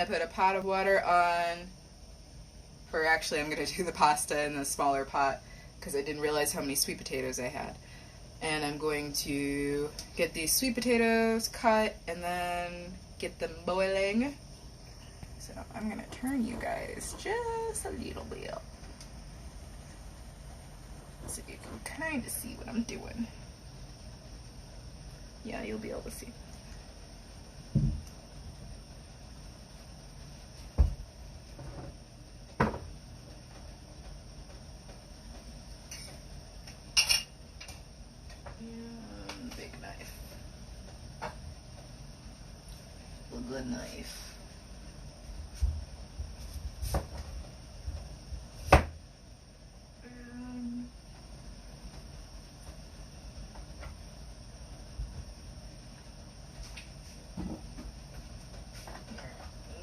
put a pot of water on, or actually I'm going to do the pasta in the smaller pot because I didn't realize how many sweet potatoes I had. And I'm going to get these sweet potatoes cut and then get them boiling. So I'm going to turn you guys just a little bit so you can kind of see what I'm doing. Yeah, you'll be able to see. And big knife. A good knife.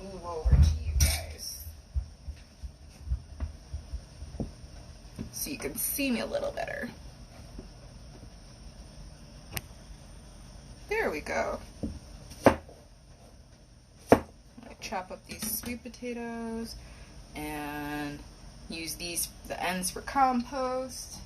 Move over to you guys so you can see me a little better. There we go. I chop up these sweet potatoes and use the ends for compost.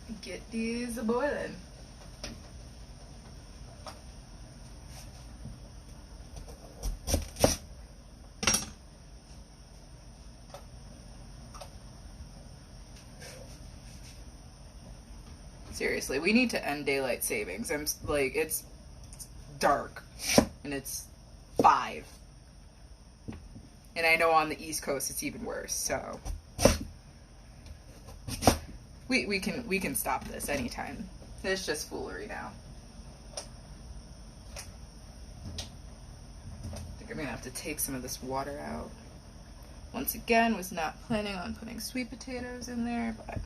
And get these boiling. Seriously, we need to end daylight savings. I'm like, it's dark and it's 5. And I know on the East Coast it's even worse, so we can stop this anytime. It's just foolery now. I think I'm gonna have to take some of this water out. Once again, was not planning on putting sweet potatoes in there, but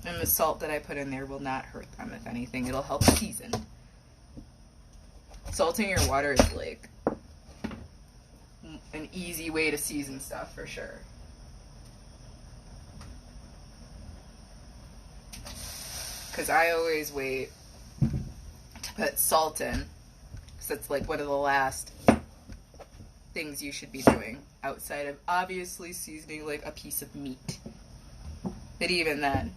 and the salt that I put in there will not hurt them. If anything, it'll help season. Salting your water is like an easy way to season stuff for sure. Because I always wait to put salt in, because that's like one of the last things you should be doing outside of obviously seasoning like a piece of meat. But even then,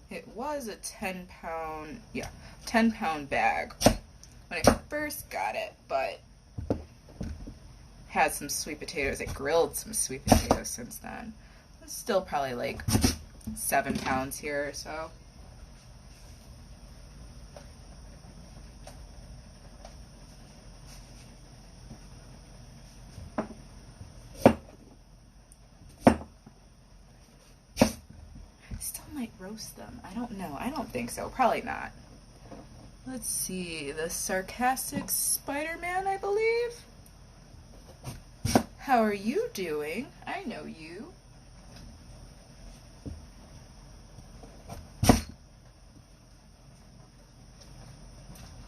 it was a 10-pound bag when I first got it, but had some sweet potatoes. I grilled some sweet potatoes since then. It's still probably like 7 pounds here or so. Might roast them. I don't know. I don't think so. Probably not. Let's see. The sarcastic Spider-Man, I believe. How are you doing? I know you.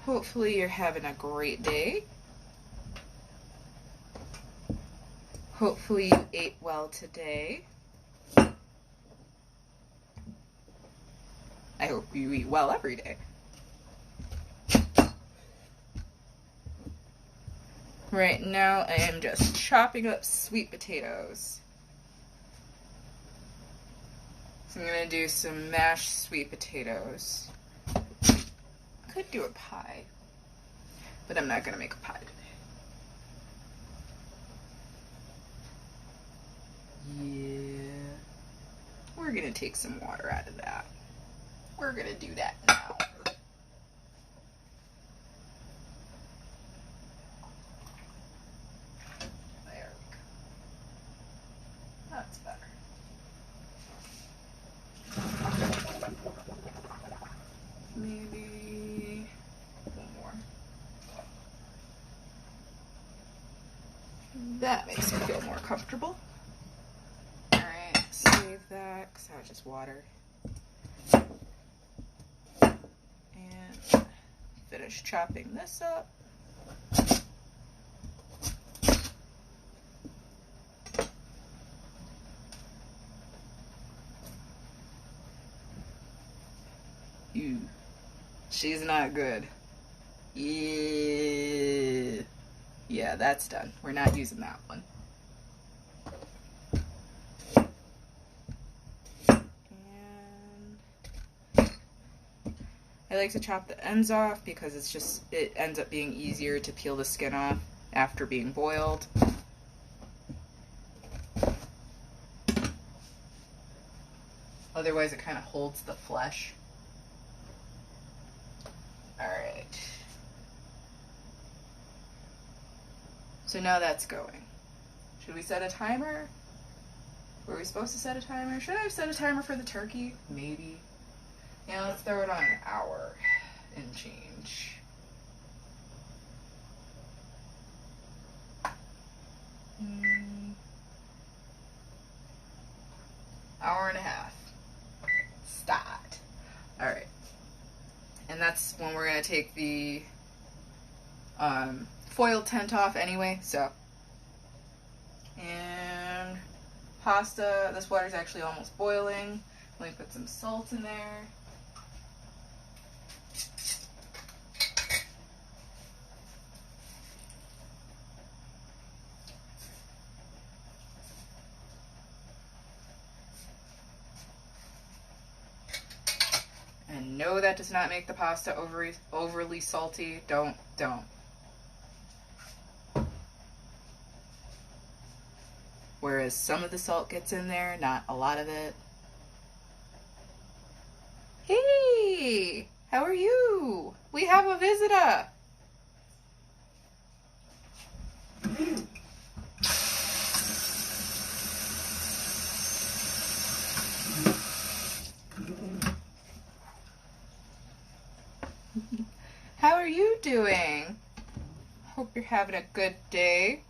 Hopefully you're having a great day. Hopefully you ate well today. I hope you eat well every day. Right now I am just chopping up sweet potatoes. So I'm going to do some mashed sweet potatoes. Could do a pie, but I'm not going to make a pie today. Yeah. We're going to take some water out of that. We're going to do that now. That makes me feel more comfortable. Alright, save that, because that was just water. And finish chopping this up. Ew. She's not good. Yeah. Yeah, that's done. We're not using that one. And I like to chop the ends off because it ends up being easier to peel the skin off after being boiled. Otherwise it kind of holds the flesh. Alright. So now that's going. Should we set a timer? Were we supposed to set a timer? Should I have set a timer for the turkey? Maybe. Yeah, let's throw it on an hour and change. Hour and a half. Start. Alright. And that's when we're going to take the foil tent off anyway, so. And pasta, this water's actually almost boiling. Let me put some salt in there. And no, that does not make the pasta overly salty. Don't. Whereas some of the salt gets in there, not a lot of it. Hey, how are you? We have a visitor. How are you doing? Hope you're having a good day.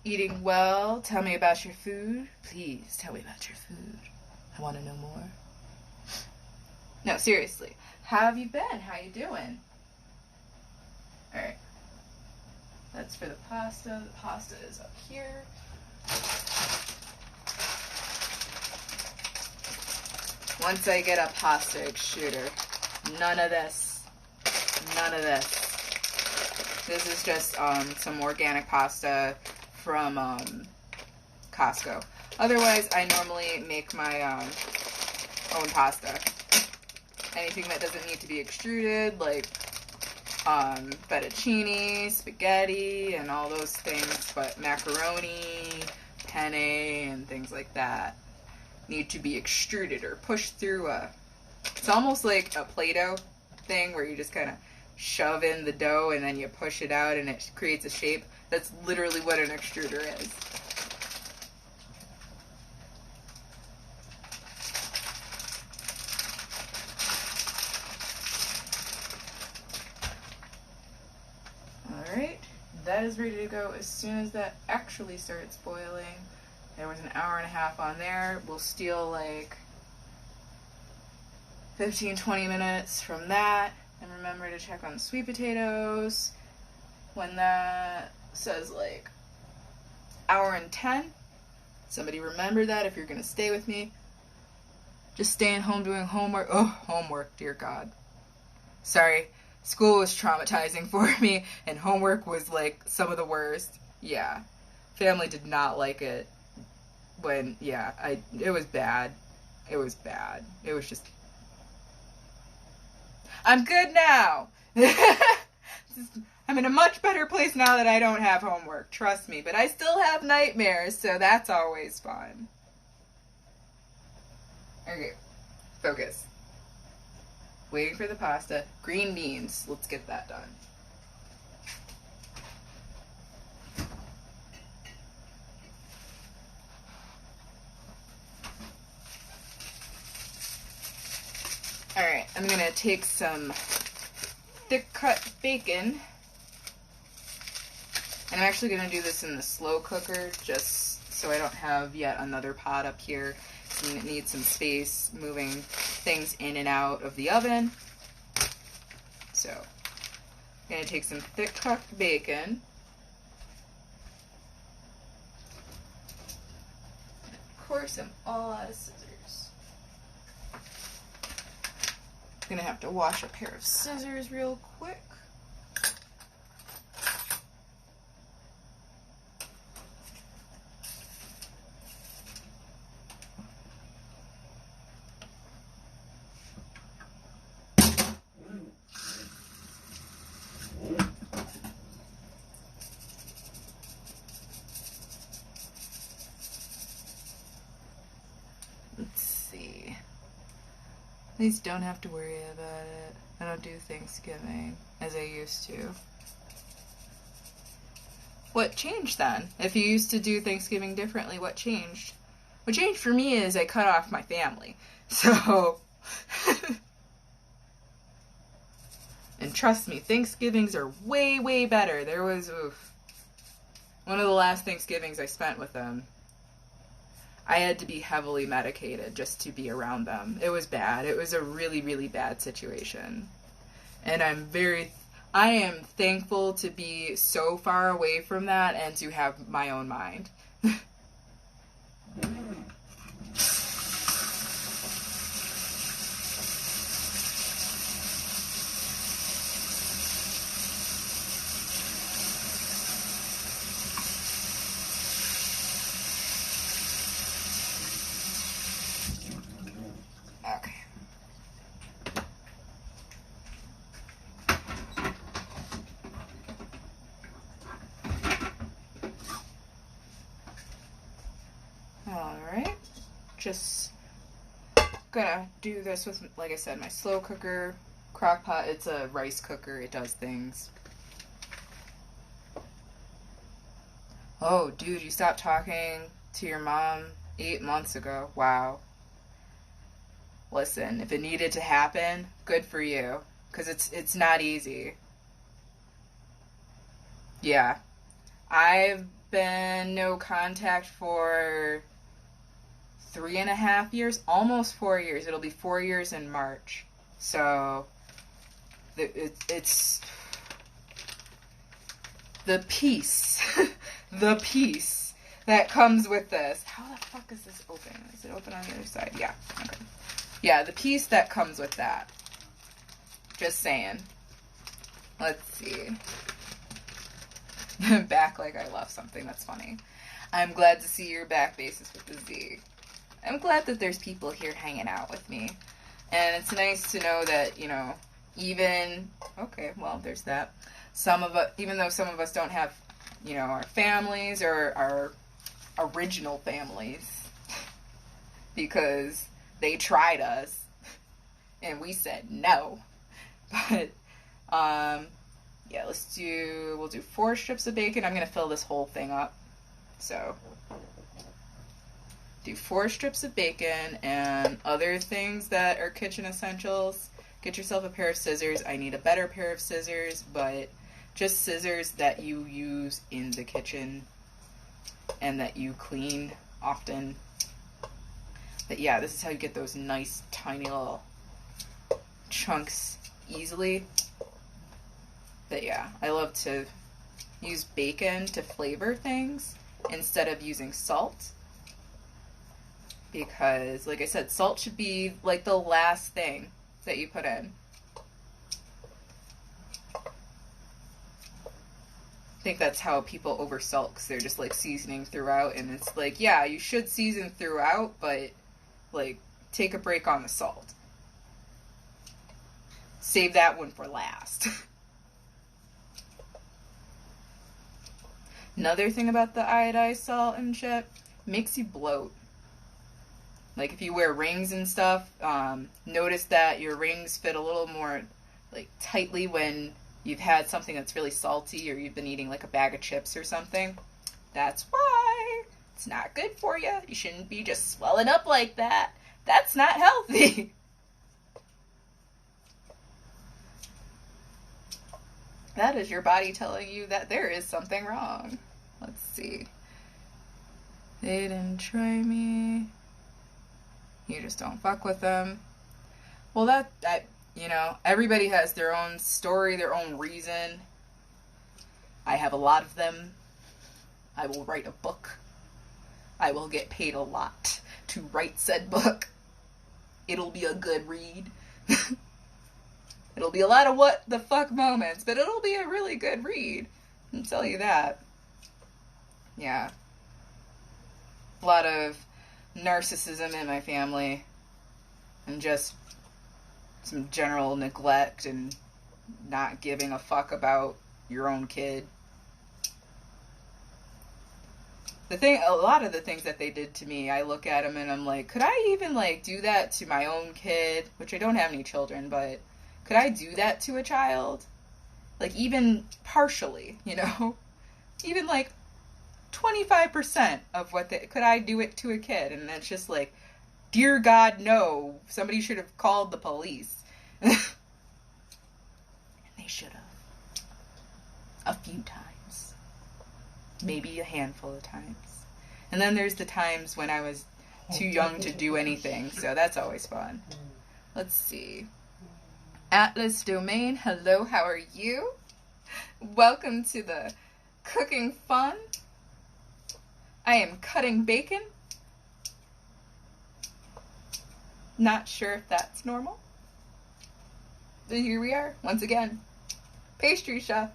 Eating well. Tell me about your food. Please tell me about your food. I want to know more. No, seriously. How have you been? How you doing? Alright. That's for the pasta. The pasta is up here. Once I get a pasta extruder, none of this. None of this. This is just some organic pasta from Costco. Otherwise, I normally make my own pasta. Anything that doesn't need to be extruded, like fettuccine, spaghetti, and all those things, but macaroni, penne, and things like that need to be extruded or pushed through it's almost like a Play-Doh thing where you just kind of shove in the dough and then you push it out and it creates a shape. That's literally what an extruder is. Alright, that is ready to go as soon as that actually starts boiling. There was an hour and a half on there. We'll steal like 15-20 minutes from that. And remember to check on the sweet potatoes. When that says like hour and 10, somebody remember that if you're going to stay with me. Just staying home doing homework. Oh, homework, dear God. Sorry, school was traumatizing for me, and homework was like some of the worst. Yeah, family did not like it. When, yeah, it was bad. It was bad. It was just... I'm good now! I'm in a much better place now that I don't have homework, trust me. But I still have nightmares, so that's always fun. Okay, focus. Waiting for the pasta. Green beans. Let's get that done. Alright, I'm going to take some thick cut bacon. And I'm actually going to do this in the slow cooker just so I don't have yet another pot up here. And it needs some space moving things in and out of the oven. So, I'm going to take some thick cooked bacon. Of course, I'm all out of scissors. I'm going to have to wash a pair of scissors real quick. At least don't have to worry about it. I don't do Thanksgiving as I used to. What changed then? If you used to do Thanksgiving differently, what changed? What changed for me is I cut off my family. So, and trust me, Thanksgivings are way, way better. There was, one of the last Thanksgivings I spent with them, I had to be heavily medicated just to be around them. It was bad. It was a really, really bad situation. And I am thankful to be so far away from that and to have my own mind. Alright, just gonna do this with, like I said, my slow cooker, crock pot. It's a rice cooker, it does things. Oh, dude, you stopped talking to your mom 8 months ago. Wow. Listen, if it needed to happen, good for you, because it's not easy. Yeah. I've been no contact for 3.5 years, almost 4 years. It'll be 4 years in March. So, it's the peace, the peace that comes with this. How the fuck is this open? Is it open on the other side? Yeah, okay. Yeah, the peace that comes with that. Just saying. Let's see. Back like I love something. That's funny. I'm glad to see your back basis with the Z. I'm glad that there's people here hanging out with me. And it's nice to know that, you know, even, okay, well, there's that. Some of us, even though some of us don't have, you know, our families or our original families, because they tried us and we said no. But, yeah, we'll do 4 strips of bacon. I'm going to fill this whole thing up. So, do 4 strips of bacon and other things that are kitchen essentials. Get yourself a pair of scissors. I need a better pair of scissors, but just scissors that you use in the kitchen and that you clean often. But yeah, this is how you get those nice tiny little chunks easily. But yeah, I love to use bacon to flavor things instead of using salt. Because, like I said, salt should be like the last thing that you put in. I think that's how people oversalt, because they're just like seasoning throughout, and it's like, yeah, you should season throughout, but like take a break on the salt. Save that one for last. Another thing about the iodized salt and shit, makes you bloat. Like if you wear rings and stuff, notice that your rings fit a little more like tightly when you've had something that's really salty or you've been eating like a bag of chips or something. That's why. It's not good for you. You shouldn't be just swelling up like that. That's not healthy. That is your body telling you that there is something wrong. Let's see. They didn't try me. You just don't fuck with them. Well, that you know, everybody has their own story, their own reason. I have a lot of them. I will write a book. I will get paid a lot to write said book. It'll be a good read. It'll be a lot of what the fuck moments, but it'll be a really good read. I'll tell you that. Yeah. A lot of narcissism in my family. And just some general neglect and not giving a fuck about your own kid. A lot of the things that they did to me, I look at them and I'm like, could I even like do that to my own kid? Which I don't have any children, but could I do that to a child? Like even partially, you know? Even like 25% of what could I do it to a kid? And it's just like, dear God, no. Somebody should have called the police. And they should have. A few times. Maybe a handful of times. And then there's the times when I was too young to do anything, so that's always fun. Let's see. Atlas Domain, hello, how are you? Welcome to the cooking fun. I am cutting bacon. Not sure if that's normal. But here we are, once again. Pastry chef.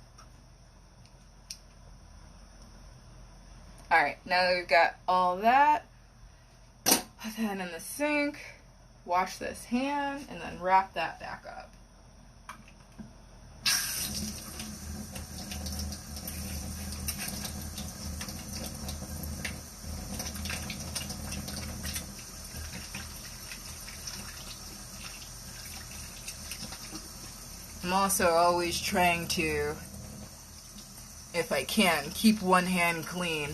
Alright, now that we've got all that, put that in the sink, wash this hand, and then wrap that back up. I'm also always trying to, if I can, keep one hand clean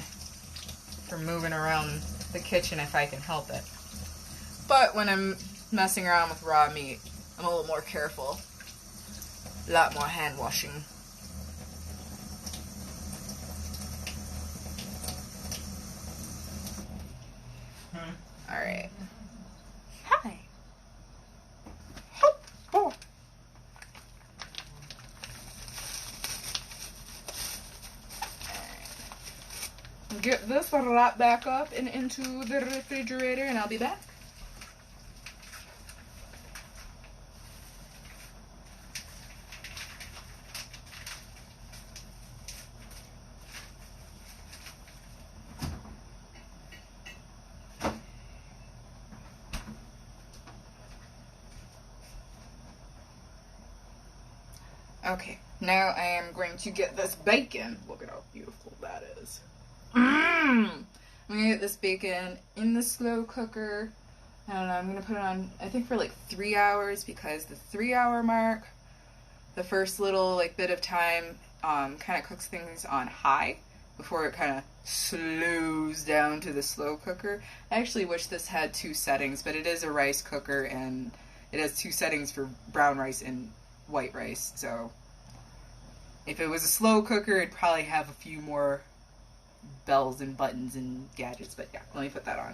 from moving around the kitchen if I can help it. But when I'm messing around with raw meat, I'm a little more careful. A lot more hand washing. Alright. Hi. Oh. Get this wrapped back up and into the refrigerator, and I'll be back. Okay, now I am going to get this bacon. Look at how beautiful that is. I'm gonna get this bacon in the slow cooker. I don't know, I'm gonna put it on, I think for like 3 hours, because the 3 hour mark, the first little like bit of time kind of cooks things on high before it kind of slows down to the slow cooker. I actually wish this had 2 settings, but it is a rice cooker and it has 2 settings for brown rice and white rice. So if it was a slow cooker, it'd probably have a few more bells and buttons and gadgets, but yeah, let me put that on.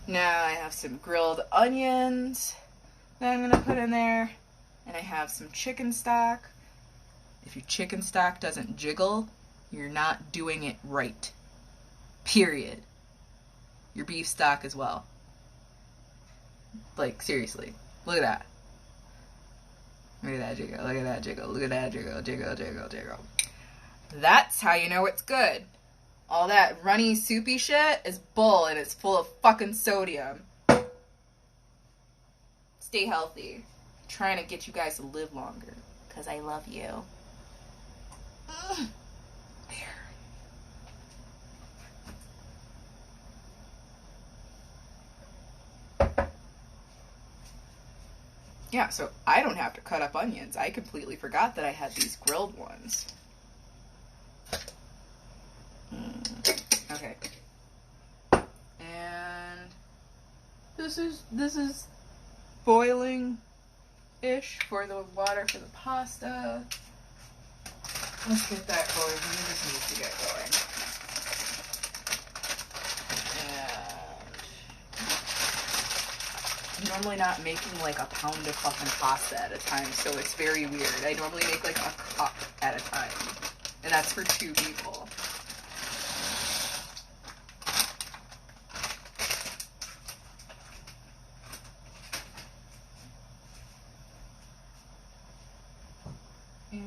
Now I have some grilled onions that I'm going to put in there. And I have some chicken stock. If your chicken stock doesn't jiggle, you're not doing it right. Period. Your beef stock as well. Like, seriously. Look at that. Look at that jiggle. Look at that jiggle. Look at that jiggle. Jiggle, jiggle, jiggle. That's how you know it's good. All that runny, soupy shit is bull, and it's full of fucking sodium. stay healthy. I'm trying to get you guys to live longer. Because I love you. There. Yeah, so I don't have to cut up onions. I completely forgot that I had these grilled ones. Okay. And this is boiling-ish for the water for the pasta. Let's get that going. We just need to get going. I'm normally not making like a pound of fucking pasta at a time, so it's very weird. I normally make like a cup at a time, and that's for 2 people. And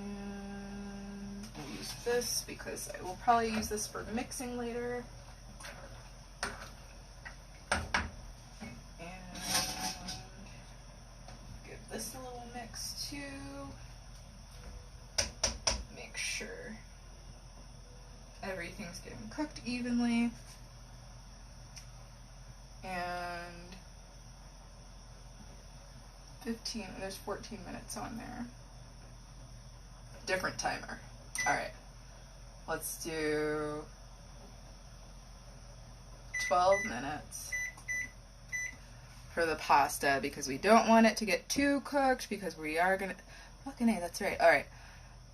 I'll use this because I will probably use this for mixing later. This a little mix too. Make sure everything's getting cooked evenly. And there's 14 minutes on there. Different timer. Alright. Let's do 12 minutes. For the pasta, because we don't want it to get too cooked, because we are gonna fucking A, that's right. Alright,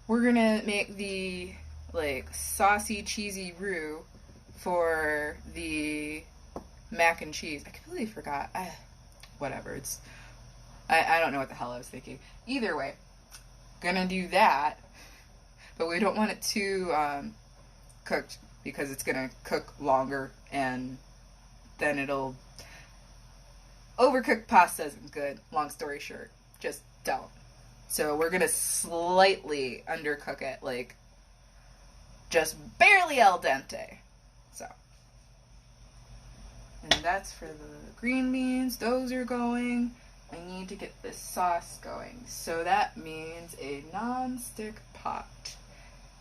we're gonna make the like saucy cheesy roux for the mac and cheese. I completely forgot. Whatever, it's I don't know what the hell I was thinking. Either way, gonna do that, but we don't want it too cooked, because it's gonna cook longer and then it'll overcooked pasta isn't good, long story short. Just don't. So we're gonna slightly undercook it, like just barely al dente. So. And that's for the green beans. Those are going. I need to get this sauce going. So that means a non-stick pot.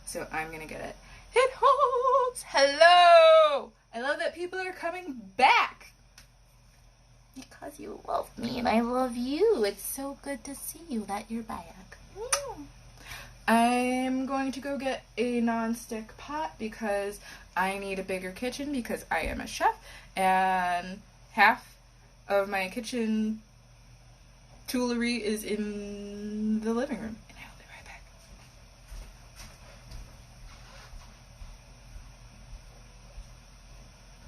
So I'm gonna get it. It holds! Hello! I love that people are coming back. Because you love me and I love you. It's so good to see you that you're back. I'm going to go get a non-stick pot because I need a bigger kitchen because I am a chef and half of my kitchen toolery is in the living room. And I will be right back.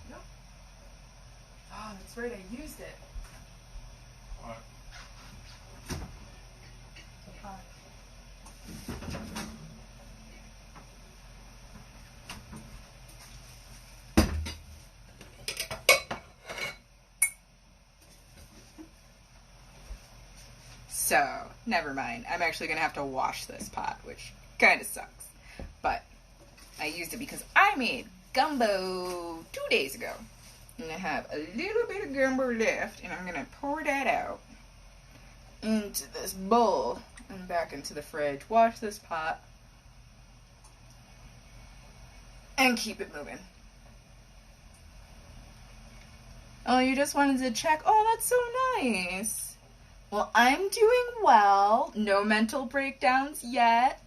Nope. Oh, that's right, I used it. What? So, never mind. I'm actually going to have to wash this pot, which kind of sucks. But I used it because I made gumbo 2 days ago. And I have a little bit of gumbo left, and I'm going to pour that out into this bowl and back into the fridge. Wash this pot and keep it moving. Oh, you just wanted to check? Oh, that's so nice. Well, I'm doing well. No mental breakdowns yet.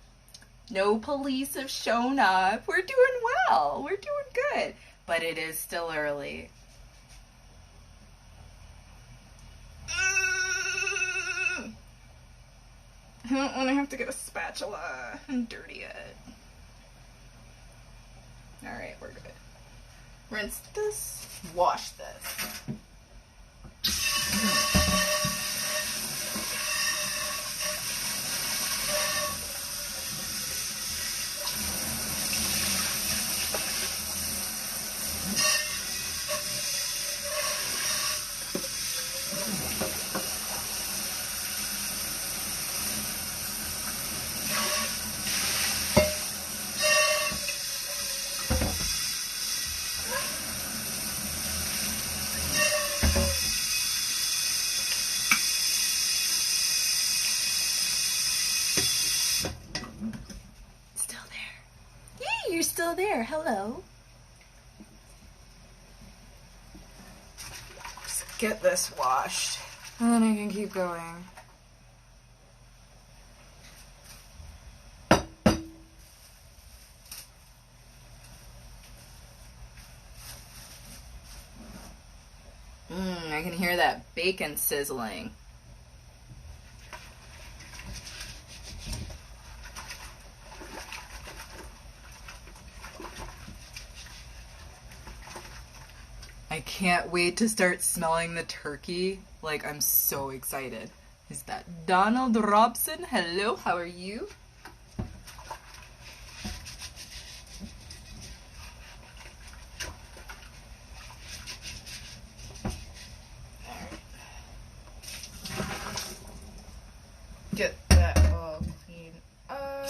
No police have shown up. We're doing well. We're doing good. But it is still early. I don't want to have to get a spatula and dirty it. Alright, we're good. Rinse this. Wash this. there. Hello. Just get this washed, and then I can keep going. I can hear that bacon sizzling. I can't wait to start smelling the turkey. Like, I'm so excited. Is that Donald Robson? Hello, how are you? Get that all clean up.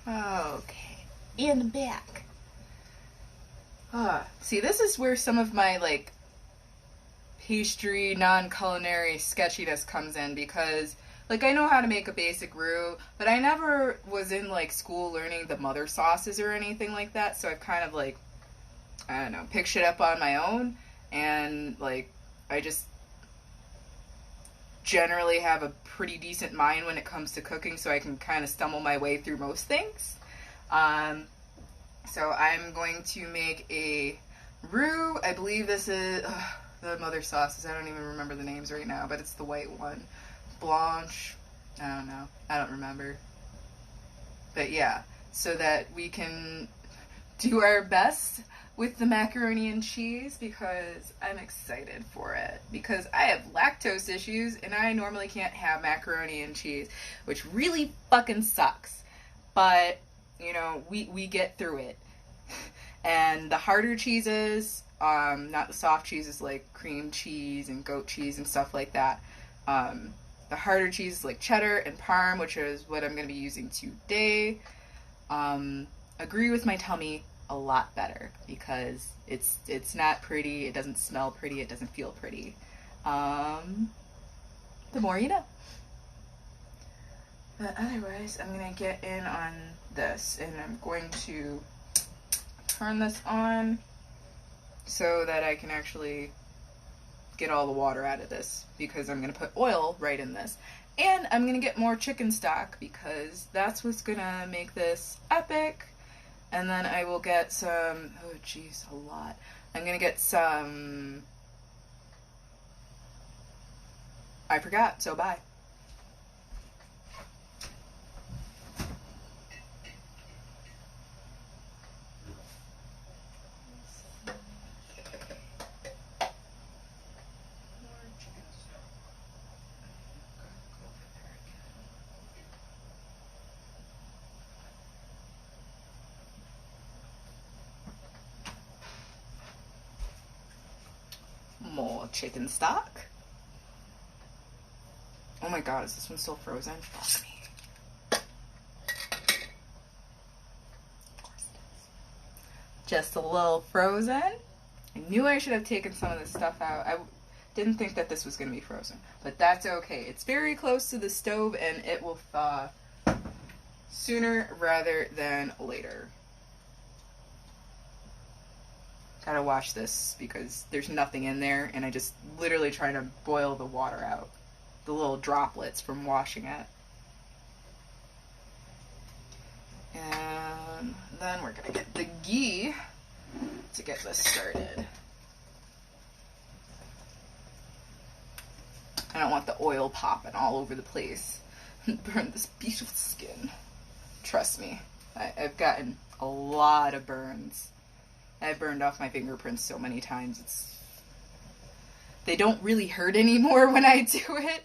Okay, and back. See, this is where some of my, like, pastry, non-culinary sketchiness comes in, because, like, I know how to make a basic roux, but I never was in, like, school learning the mother sauces or anything like that, so I've kind of, like, I don't know, picked shit up on my own, and, like, I just generally have a pretty decent mind when it comes to cooking, so I can kind of stumble my way through most things. So I'm going to make a roux. I believe this is the mother sauces. I don't even remember the names right now, but it's the white one. Blanche. I don't know. I don't remember. But yeah, so that we can do our best with the macaroni and cheese, because I'm excited for it. Because I have lactose issues and I normally can't have macaroni and cheese, which really fucking sucks. But, you know, we get through it. And the harder cheeses, not the soft cheeses like cream cheese and goat cheese and stuff like that. The harder cheeses like cheddar and parm, which is what I'm going to be using today, agree with my tummy a lot better, because it's not pretty, it doesn't smell pretty, it doesn't feel pretty. The more you know. But otherwise, I'm going to get in on this, and I'm going to turn this on so that I can actually get all the water out of this, because I'm going to put oil right in this. And I'm going to get more chicken stock, because that's what's going to make this epic. And then I will get some, oh geez, a lot. I'm going to get some, I forgot, so bye. More chicken stock. Oh my god, is this one still frozen? Fuck me. Of course it is. Just a little frozen. I knew I should have taken some of this stuff out. I didn't think that this was going to be frozen, but that's okay. It's very close to the stove, and it will thaw sooner rather than later. Gotta wash this because there's nothing in there, and I just literally trying to boil the water out. The little droplets from washing it. And then we're gonna get the ghee to get this started. I don't want the oil popping all over the place and burn this beautiful skin. Trust me, I've gotten a lot of burns. I've burned off my fingerprints so many times. They don't really hurt anymore when I do it.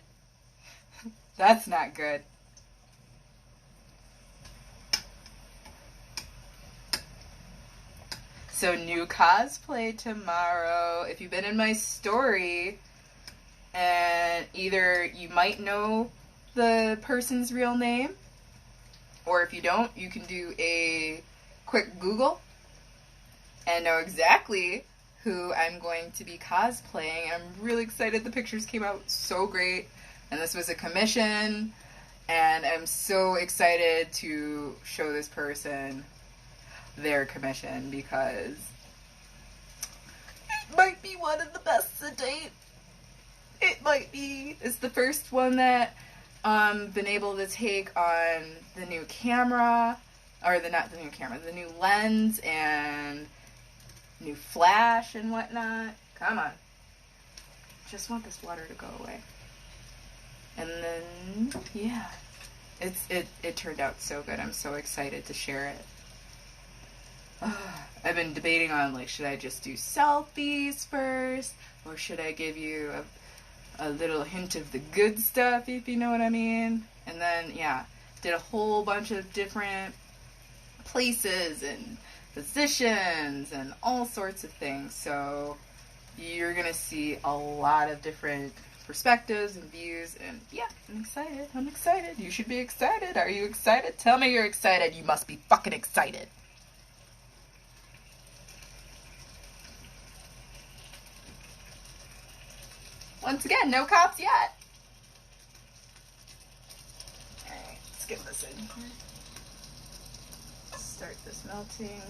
That's not good. So new cosplay tomorrow. If you've been in my story, and either you might know the person's real name, or if you don't, you can do a quick Google and know exactly who I'm going to be cosplaying. I'm really excited. The pictures came out so great, and this was a commission, and I'm so excited to show this person their commission because it might be one of the best to date. It might be. It's the first one that been able to take on the new camera, or not the new camera, the new lens and new flash and whatnot. Come on. Just want this water to go away. And then, yeah. It turned out so good. I'm so excited to share it. I've been debating on, like, should I just do selfies first? Or should I give you a little hint of the good stuff, if you know what I mean? And then, yeah, did a whole bunch of different places and positions and all sorts of things. So you're going to see a lot of different perspectives and views. And yeah, I'm excited. I'm excited. You should be excited. Are you excited? Tell me you're excited. You must be fucking excited. Once again, no cops yet. Alright, let's get this in. Start this melting.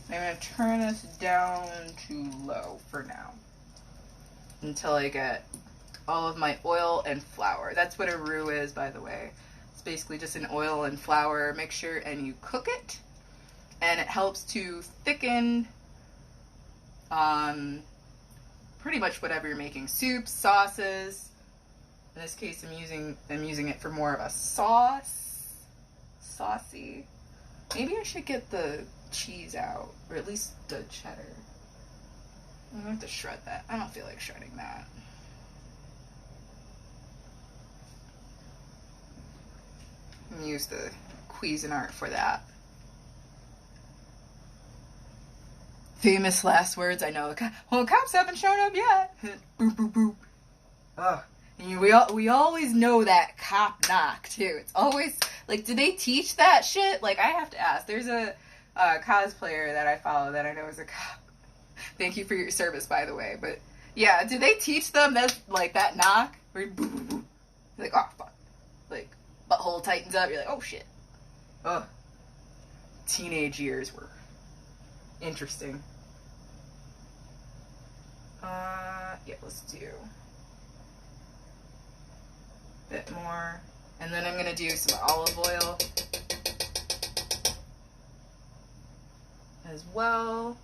I'm going to turn this down to low for now. Until I get all of my oil and flour. That's what a roux is, by the way. It's basically just an oil and flour mixture, and you cook it. And it helps to thicken pretty much whatever you're making. Soups, sauces. In this case, I'm using it for more of a sauce. Saucy. Maybe I should get the cheese out, or at least the cheddar. I'm gonna have to shred that. I don't feel like shredding that. I'm gonna use the Cuisinart for that. Famous last words, I know. Well, cops haven't shown up yet. Boop, boop, boop. Ugh. And we always know that cop knock, too. It's always, like, do they teach that shit? Like, I have to ask. There's a cosplayer that I follow that I know is a cop. Thank you for your service, by the way. But, yeah, do they teach them that, like, that knock? Where you boop, boop, boop. You're like, oh, fuck. Like, butthole tightens up. You're like, oh, shit. Ugh. Teenage years were interesting. Yeah, let's do a bit more. And then I'm going to do some olive oil as well,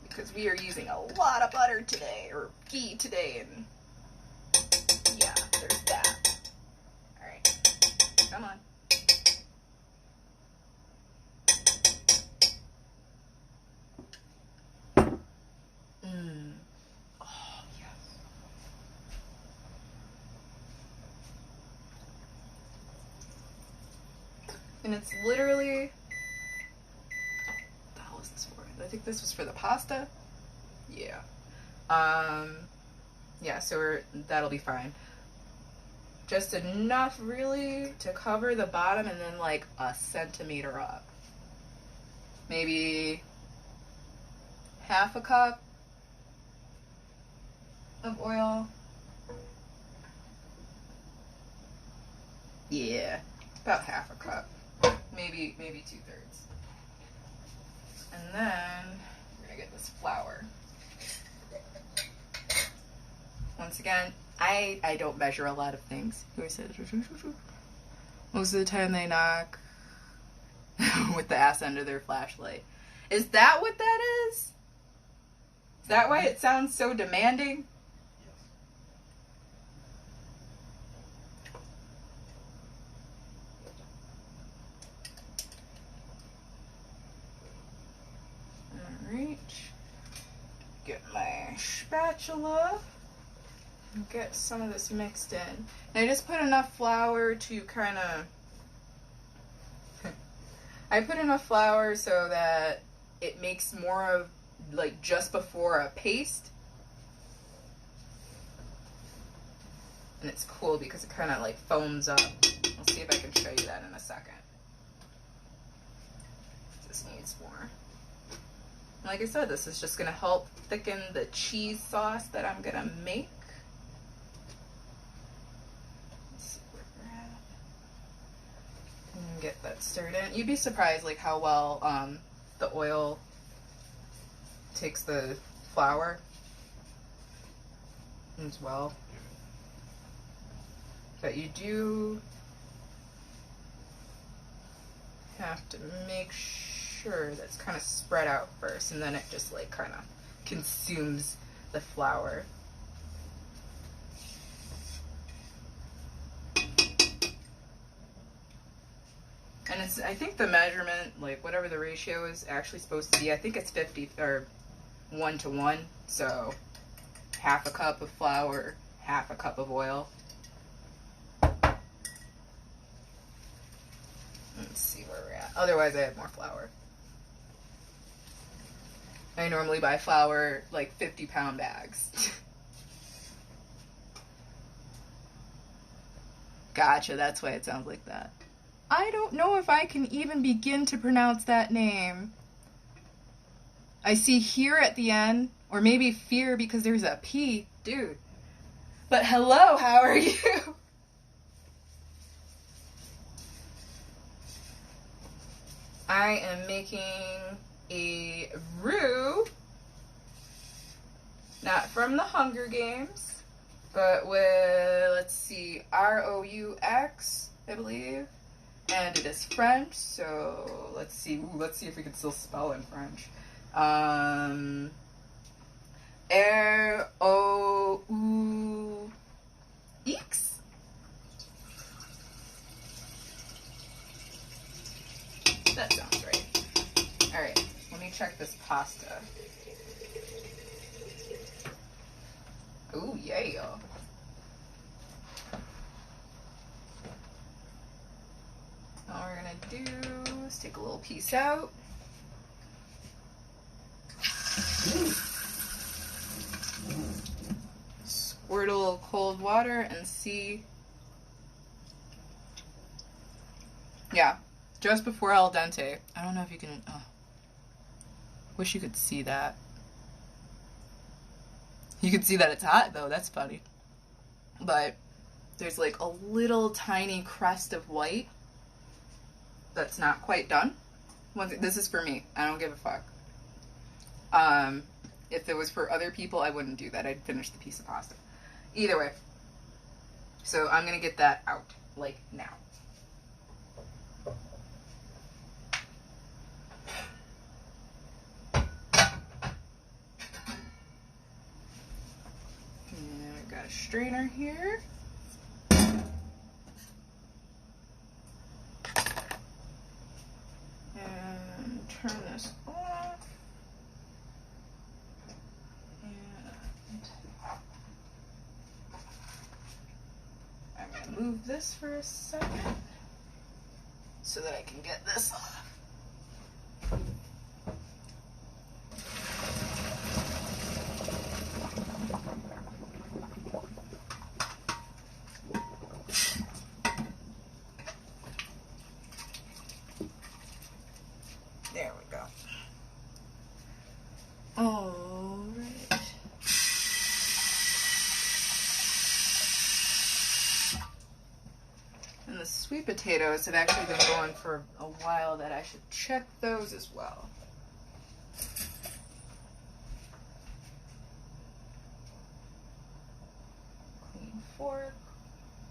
because we are using a lot of butter today, or ghee today, and yeah, there's that. Alright, come on. Oh, yes. And it's literally, what the hell is this for? I think this was for the pasta. Yeah. Yeah, so that'll be fine. Just enough, really, to cover the bottom, and then like a centimeter up. Maybe half a cup of oil. Yeah, about half a cup. Maybe 2/3. And then we're gonna get this flour. Once again, I don't measure a lot of things. Who said most of the time they knock with the ass end of their flashlight. Is that what that is? Is that why it sounds so demanding? Alright. Get my spatula. Get some of this mixed in. And I just put enough flour to kind of... I put enough flour so that it makes more of, like, just before a paste. And it's cool because it kind of like foams up. I'll see if I can show you that in a second. This needs more. Like I said, this is just going to help thicken the cheese sauce that I'm going to make. Let's see where we're at. And get that stirred in. You'd be surprised like how well the oil takes the flour as well. But you do have to make sure that's kind of spread out first, and then it just like kind of consumes the flour. And it's, I think the measurement, like whatever the ratio is actually supposed to be, I think it's 50 or 1 to 1. So half a cup of flour, half a cup of oil. Let's see where we're at. Otherwise, I have more flour. I normally buy flour like 50-pound bags. Gotcha, that's why it sounds like that. I don't know if I can even begin to pronounce that name. I see here at the end, or maybe fear because there's a P. Dude. But hello, how are you? I am making a roux, not from the Hunger Games, but with, let's see, R-O-U-X, I believe. And it is French, so let's see. Ooh, let's see if we can still spell in French. R-O-U-X. That sounds right. All right, let me check this pasta. Ooh, yeah. All we're gonna do is take a little piece out. Squirt a little cold water and see. Yeah, just before al dente. I don't know if you can, wish you could see that. You can see that it's hot though, that's funny. But there's like a little tiny crest of white that's not quite done. This is for me. I don't give a fuck. If it was for other people, I wouldn't do that. I'd finish the piece of pasta. Either way. So I'm going to get that out, like, now. And I've got a strainer here. Turn this off, and I'm going to move this for a second so that I can get this off. There we go. All right. And the sweet potatoes have actually been going for a while that I should check those as well. Clean fork.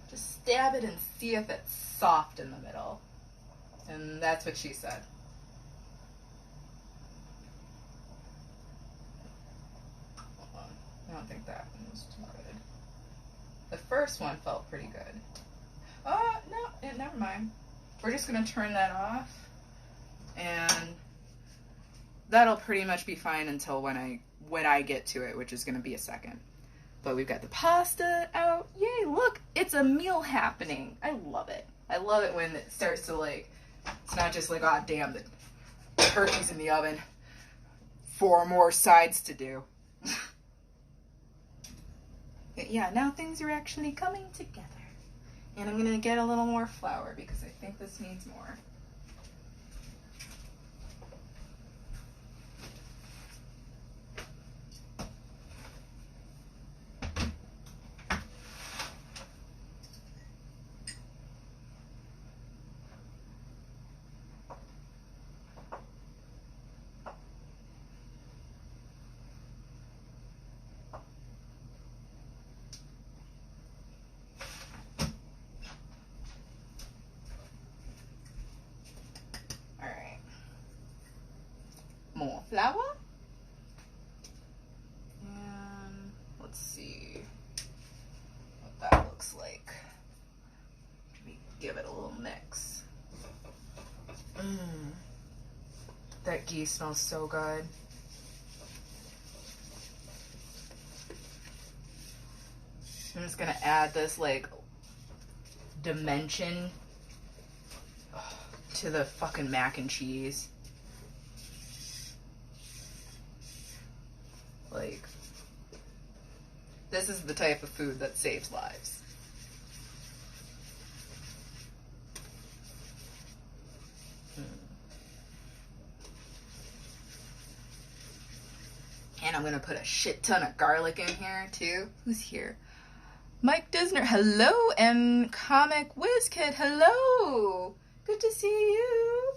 Just stab it and see if it's soft in the middle. And that's what she said. I don't think that one was too good. The first one felt pretty good. No, never mind. We're just going to turn that off. And that'll pretty much be fine until when I get to it, which is going to be a second. But we've got the pasta out. Yay, look, it's a meal happening. I love it. I love it when it starts to like, it's not just like, oh damn, the turkey's in the oven. 4 more sides to do. But yeah, now things are actually coming together. And I'm going to get a little more flour because I think this needs more. More flour. And let's see what that looks like. Let me give it a little mix. That ghee smells so good. I'm just gonna add this like dimension to the fucking mac and cheese. Like, this is the type of food that saves lives. And I'm gonna put a shit ton of garlic in here too. Who's here? Mike Disner, hello, and Comic Whiz Kid, hello. Good to see you.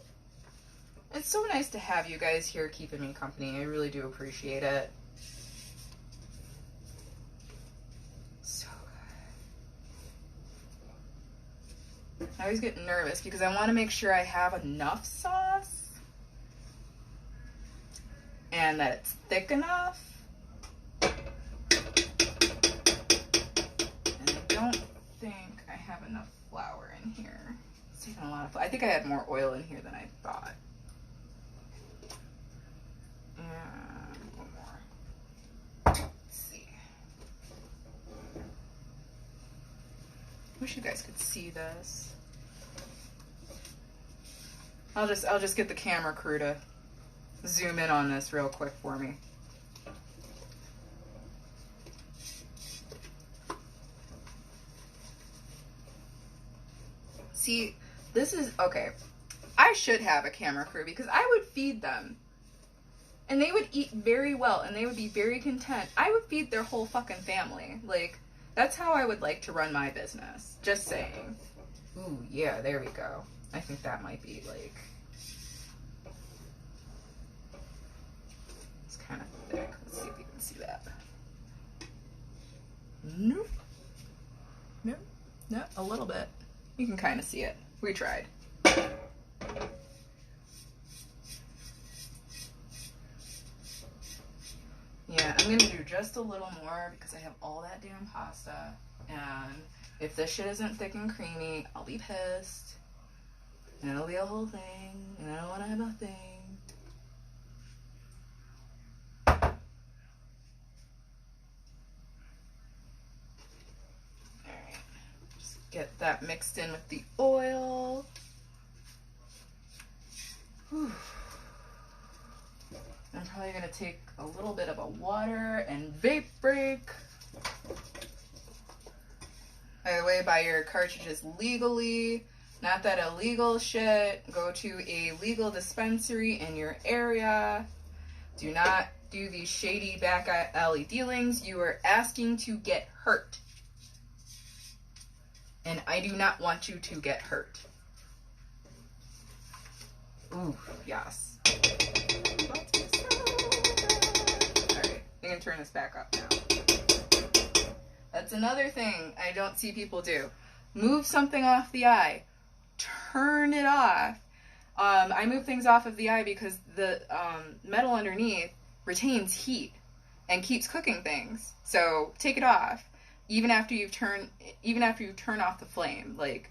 It's so nice to have you guys here keeping me company. I really do appreciate it. So good. I always get nervous because I want to make sure I have enough sauce and that it's thick enough. And I don't think I have enough flour in here. It's taking a lot of flour. I think I had more oil in here than I thought. And one more. Let's see. Wish you guys could see this. I'll just get the camera crew to zoom in on this real quick for me. See, this is okay. I should have a camera crew because I would feed them. And they would eat very well and they would be very content. I would feed their whole fucking family. Like, that's how I would like to run my business. Just saying. Ooh, yeah, there we go. I think that might be like... It's kind of thick. Let's see if you can see that. Nope. Nope. Nope, a little bit. You can kind of see it. We tried. Yeah, I'm gonna do just a little more because I have all that damn pasta. And if this shit isn't thick and creamy, I'll be pissed. And it'll be a whole thing. And I don't want to have a thing. Alright. Just get that mixed in with the oil. Whew. I'm probably going to take a little bit of a water and vape break. By the way, buy your cartridges legally. Not that illegal shit. Go to a legal dispensary in your area. Do not do these shady back alley dealings. You are asking to get hurt. And I do not want you to get hurt. Ooh, yes. Alright, I'm going to turn this back up now. That's another thing I don't see people do. Move something off the eye. Turn it off. I move things off of the eye because the metal underneath retains heat and keeps cooking things. So take it off. Even after you turn off the flame, like,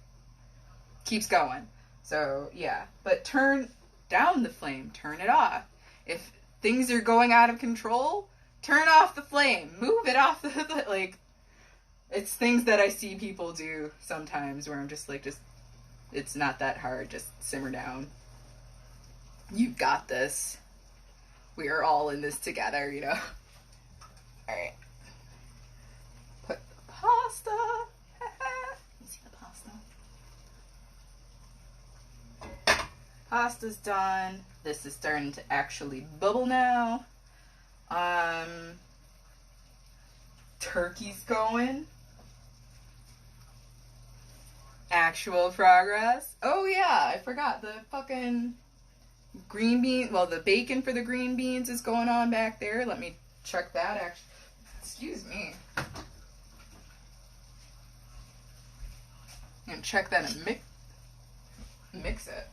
keeps going. So yeah, but turn down the flame. Turn it off. If things are going out of control, turn off the flame. Move it off the like. It's things that I see people do sometimes where I'm just like, it's not that hard. Just simmer down. You've got this. We are all in this together, you know. All right. Put pasta. You see the pasta? Pasta's done. This is starting to actually bubble now. Turkey's going. Actual progress. Oh yeah, I forgot the fucking green bean. Well, the bacon for the green beans is going on back there. Let me check that. Actually, excuse me. And check that and mix it.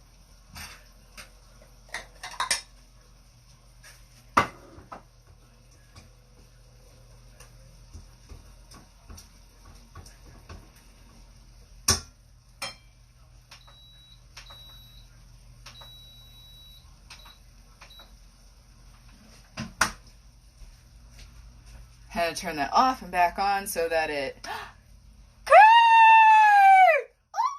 Had to turn that off and back on so that it. Kurt! Oh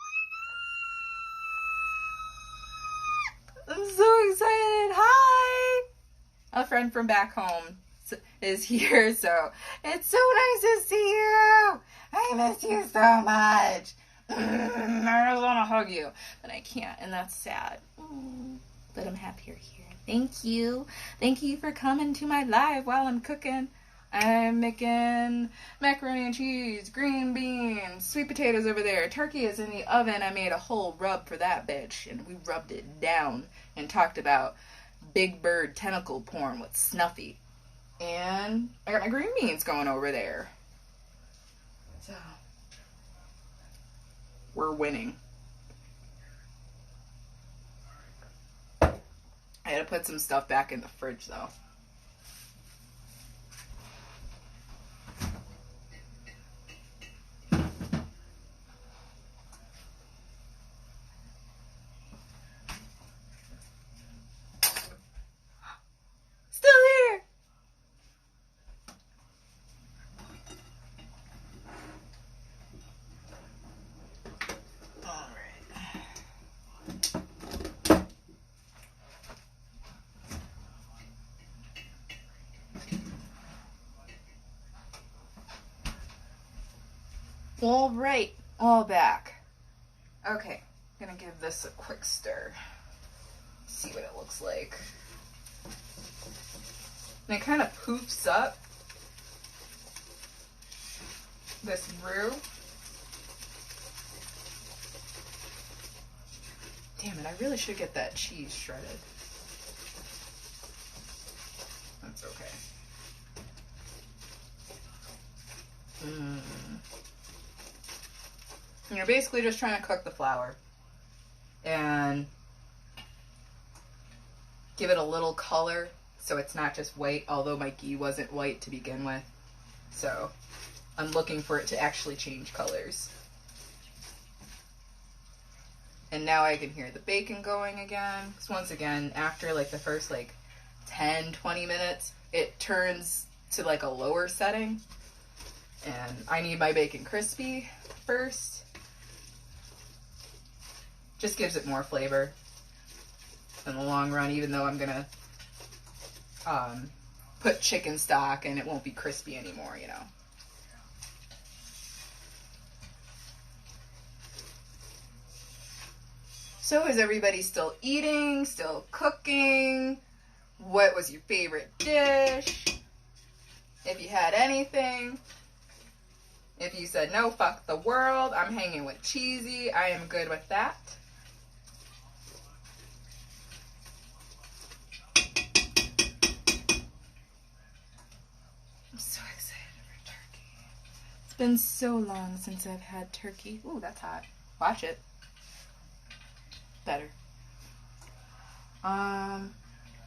my God! I'm so excited. Hi! A friend from back home is here, so it's so nice to see you. I miss you so much. I just want to hug you, but I can't, and that's sad. But I'm happy you're here. Thank you. Thank you for coming to my live while I'm cooking. I'm making macaroni and cheese, green beans, sweet potatoes over there. Turkey is in the oven. I made a whole rub for that bitch, and we rubbed it down and talked about big bird tentacle porn with Snuffy. And I got my green beans going over there. So, we're winning. I had to put some stuff back in the fridge, though. All right, all back. Okay, I'm gonna give this a quick stir. See what it looks like. And it kind of poofs up this roux. Damn it, I really should get that cheese shredded. That's okay. You're basically just trying to cook the flour and give it a little color so it's not just white, although my ghee wasn't white to begin with. So I'm looking for it to actually change colors. And now I can hear the bacon going again. Because once again, after like the first like 10, 20 minutes, it turns to like a lower setting. And I need my bacon crispy first. Just gives it more flavor in the long run, even though I'm gonna put chicken stock and it won't be crispy anymore, you know. So is everybody still eating, still cooking? What was your favorite dish? If you had anything. If you said no, fuck the world, I'm hanging with cheesy, I am good with that. I'm so excited for turkey. It's been so long since I've had turkey. Ooh, that's hot. Watch it. Better.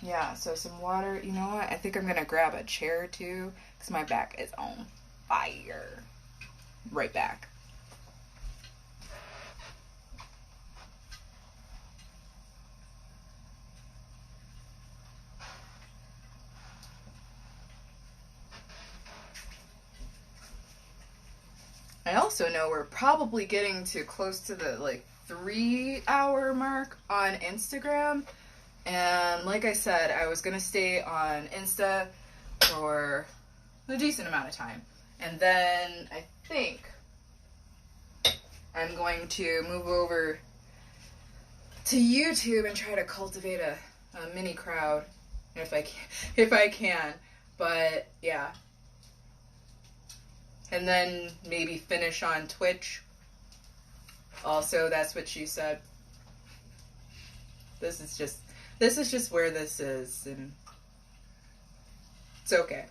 Yeah, so some water. You know what? I think I'm gonna grab a chair too, because my back is on fire. Right back. I also know we're probably getting to close to the like 3-hour mark on Instagram. And like I said, I was going to stay on Insta for a decent amount of time. And then I think I'm going to move over to YouTube and try to cultivate a mini crowd if I can. But yeah. And then maybe finish on Twitch. Also, that's what she said. This is just where this is, and it's okay.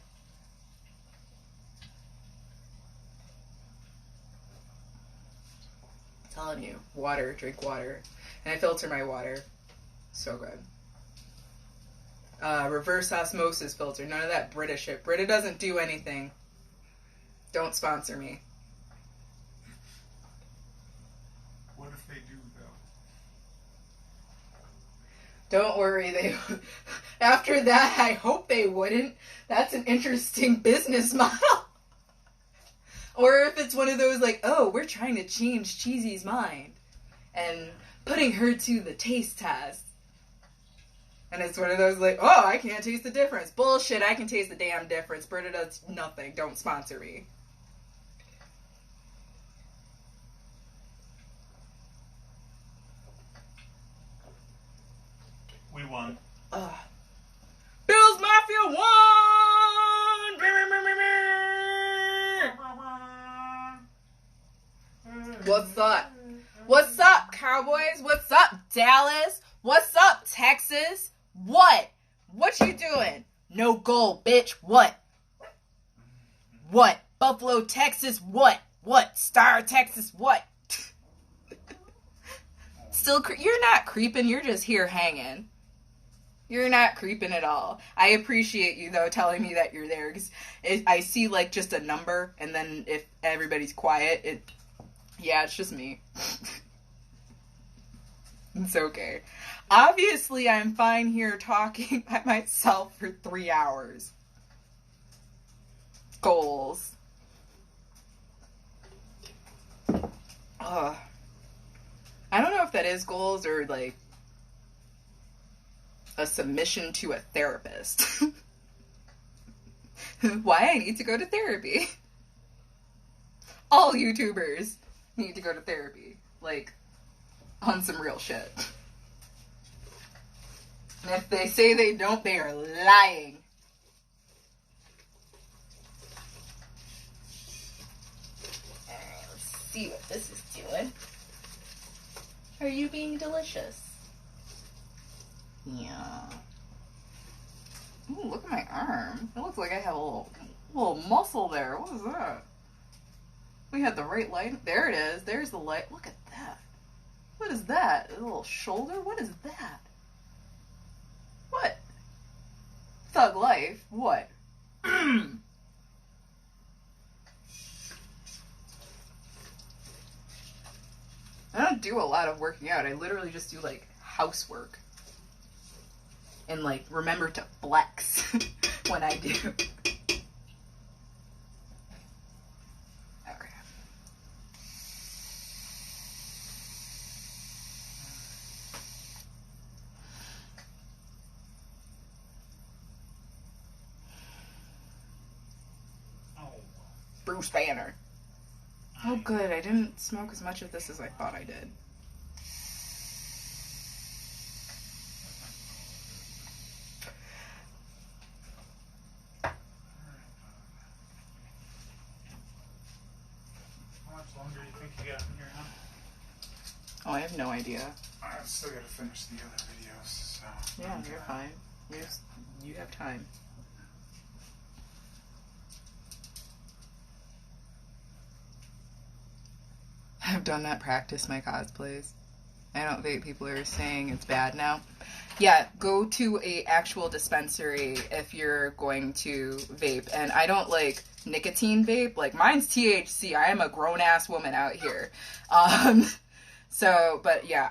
I'm telling you, water, drink water. And I filter my water. So good. Reverse osmosis filter. None of that Brita shit. Brita doesn't do anything. Don't sponsor me. What if they do, though? Don't worry. After that, I hope they wouldn't. That's an interesting business model. Or if it's one of those like, oh, we're trying to change Cheesy's mind. And putting her to the taste test. And it's one of those like, oh, I can't taste the difference. Bullshit, I can taste the damn difference. Brita does nothing. Don't sponsor me. We won. Bills Mafia won! What's up? What's up, Cowboys? What's up, Dallas? What's up, Texas? What? What you doing? No goal, bitch. What? What? Buffalo, Texas? What? What? Star, Texas? What? Still, you're not creeping. You're just here hanging. You're not creeping at all. I appreciate you, though, telling me that you're there. Because I see, like, just a number. And then if everybody's quiet, yeah, it's just me. It's okay. Obviously, I'm fine here talking by myself for 3 hours. Goals. I don't know if that is goals or, like, a submission to a therapist. Why I need to go to therapy. All YouTubers need to go to therapy. Like, on some real shit. And if they say they don't, they are lying. Alright, let's see what this is doing. Are you being delicious? Yeah. Ooh, look at my arm. It looks like I have a little muscle there. What is that? We had the right light. There it is. There's the light. Look at that. What is that? A little shoulder? What is that? What? Thug life? What? I don't do a lot of working out. I literally just do, like, housework. And, like, remember to flex when I do. Okay. Oh. Bruce Banner. Oh, good. I didn't smoke as much of this as I thought I did. How much longer do you think you got in here, huh? Oh, I have no idea. I still gotta finish the other videos, so. Yeah, you're fine. You have time. I've done that practice my cosplays. I don't think people are saying it's bad now. Yeah, go to a actual dispensary if you're going to vape. And I don't like nicotine vape. Like, mine's THC. I am a grown-ass woman out here. But yeah,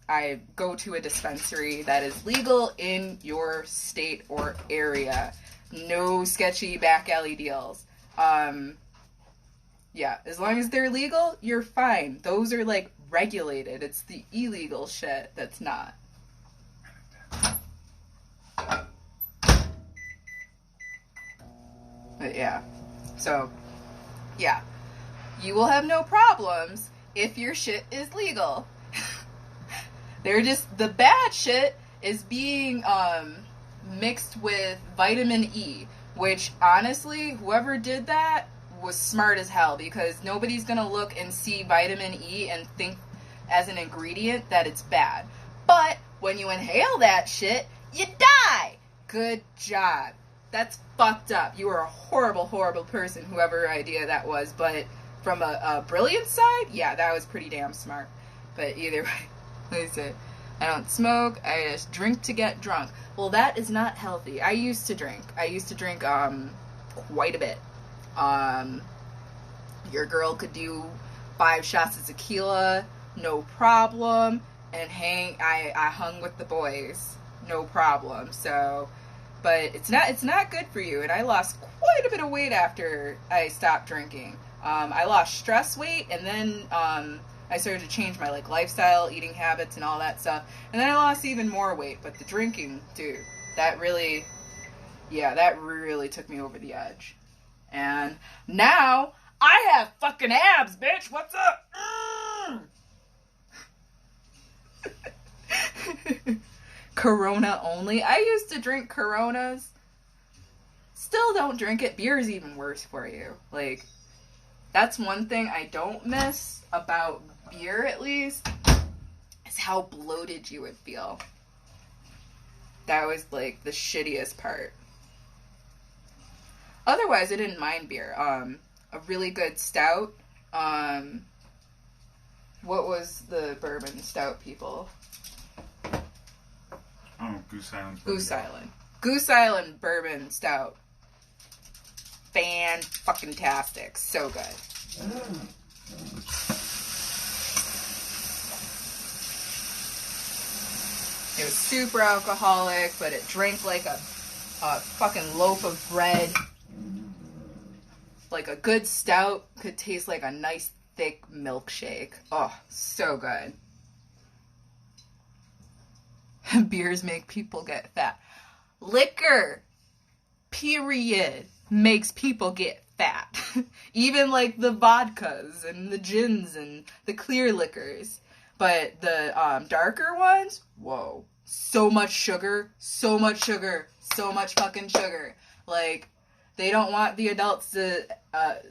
I go to a dispensary that is legal in your state or area. No sketchy back alley deals. Yeah, as long as they're legal, you're fine. Those are, like, regulated. It's the illegal shit that's not. But yeah. So, Yeah. You will have no problems if your shit is legal. They're just, the bad shit is being mixed with vitamin E, which honestly, whoever did that was smart as hell, because nobody's gonna look and see vitamin E and think as an ingredient that it's bad. But when you inhale that shit, you die. Good job. That's fucked up. You are a horrible, horrible person, whoever idea that was. But from a brilliant side, yeah, that was pretty damn smart. But either way, like I said, I don't smoke. I just drink to get drunk. Well, that is not healthy. I used to drink quite a bit. Your girl could do 5 shots of tequila, no problem, and I hung with the boys, no problem. So, but it's not good for you. And I lost quite a bit of weight after I stopped drinking. I lost stress weight, and then I started to change my lifestyle, eating habits, and all that stuff. And then I lost even more weight. But the drinking, dude, that really took me over the edge. And now I have fucking abs, bitch. What's up? Corona only. I used to drink Coronas. Still don't drink it. Beer is even worse for you. That's one thing I don't miss about beer, at least, is how bloated you would feel. That was the shittiest part. Otherwise, I didn't mind beer. A really good stout. What was the bourbon stout, people? Oh, Goose Island. Goose Island. Goose Island bourbon stout. Fan-fucking-tastic. So good. It was super alcoholic, but it drank like a fucking loaf of bread. Like a good stout could taste like a nice thick milkshake. Oh, so good. Beers make people get fat. Liquor, period, makes people get fat. Even the vodkas and the gins and the clear liquors. But the darker ones, whoa. So much sugar, so much sugar, so much fucking sugar. They don't want the adults to,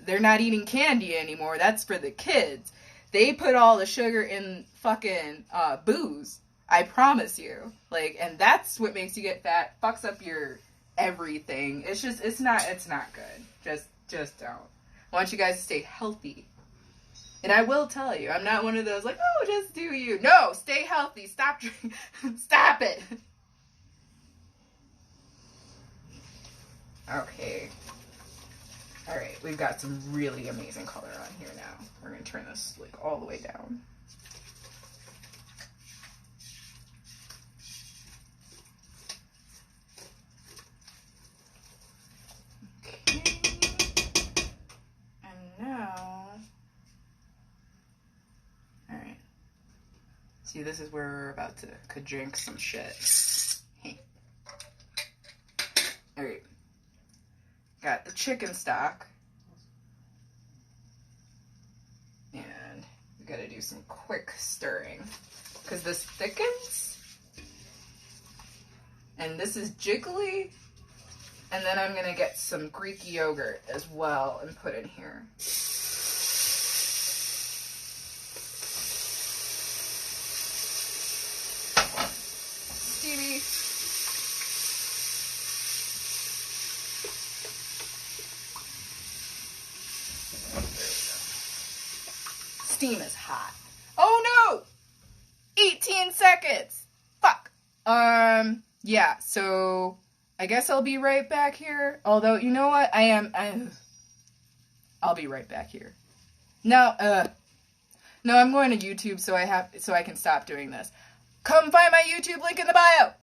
they're not eating candy anymore. That's for the kids. They put all the sugar in fucking booze. I promise you. And that's what makes you get fat. Fucks up your everything. It's not good. Just don't. I want you guys to stay healthy. And I will tell you, I'm not one of those oh, just do you. No, stay healthy. Stop drinking. Stop it. Okay. Alright, we've got some really amazing color on here now. We're going to turn this all the way down. Okay. And now... Alright. See, this is where we're about to drink some shit. Hey. Alright. Got the chicken stock. And we gotta do some quick stirring, because this thickens. And this is jiggly. And then I'm gonna get some Greek yogurt as well and put in here. Steamy. Steam is hot. Oh no! 18 seconds! Fuck. Yeah, so I guess I'll be right back here. Although, you know what? I'll be right back here. No, I'm going to YouTube so I can stop doing this. Come find my YouTube link in the bio!